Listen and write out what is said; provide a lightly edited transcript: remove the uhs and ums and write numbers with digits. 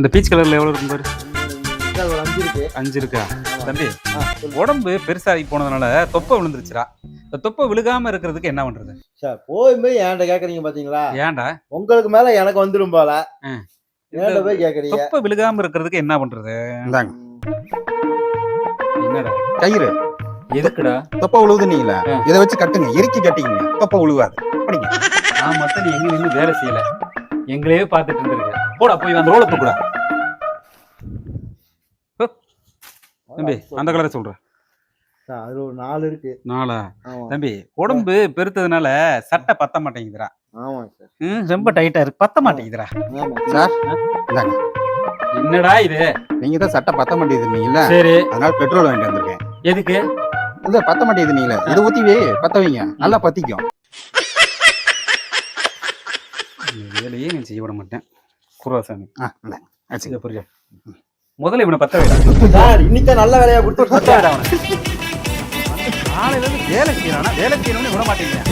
அந்த பீச் கலர்ல எவ்வளவு இருக்கும் பாரு. ஒரு 5 இருக்கு. 5 இருக்கா தம்பி? உடம்பு பெருசாகி போனதுனால தொப்பை விழுந்துருச்சுடா. இந்த தொப்பை விழுகாம இருக்கிறதுக்கு என்ன பண்றது? சார் போய் ஏன்ட கேக்குறீங்க பாத்தீங்களா? ஏன்டா உங்களுக்கு மேல எனக்கு வந்துரும் போல. ஏன்ட இந்த போய் கேக்குறீங்க? தொப்பை விழுகாம இருக்கிறதுக்கு என்ன பண்றது? இந்தாங்க என்னடா கயிறு. எதுக்குடா? தொப்பை விழுவுதுன்னீங்களா, இதை வச்சு கட்டுங்க, இறுக்கி கட்டிங்க, தொப்பை விழுவாது. படிங்க. நான் மட்டும் நீ எங்க நின்று வேலை செய்யல, எங்களையே பார்த்துட்டு இருந்திருக்க. போடா போய் அந்த ரோலை தூக்குடா. தம்பி அந்த கலரை சொல்ற. சார் அதுல ஒரு 4 இருக்கு. 4 ஆமா. தம்பி உடம்பு பெருத்ததுனால சட்டை பத்த மாட்டேங்குதுடா. ஆமா சார். ரொம்ப டைட்டா இருக்கு, பத்த மாட்டேங்குதுடா. ஆமா சார் இந்தாங்க. என்னடா இது? நீங்க தான் சட்டை பத்த மாட்டேங்குதுன்னீங்களா, சரி அதனால பெட்ரோல் வாங்கிட்டு வந்திருக்கேன். எதுக்கு? இல்ல பத்த மாட்டேங்குதுன்னீங்களா, இதை ஊத்தி பத்த வைங்க, நல்லா பத்திக்கும். வேலையே நான் செய்ய விட மாட்டேன் குருவாசாமி. இந்தாங்க. புரியா? முதல்ல இவனை பத்த வைடா. சார் இன்னைக்கு நல்ல வேலையா கொடுத்து பத்த வைடா அவனை. காலையில இருந்து வேலை செய்யறானா, வேலை செய்யணும்னு விட மாட்டேங்கிறேன்.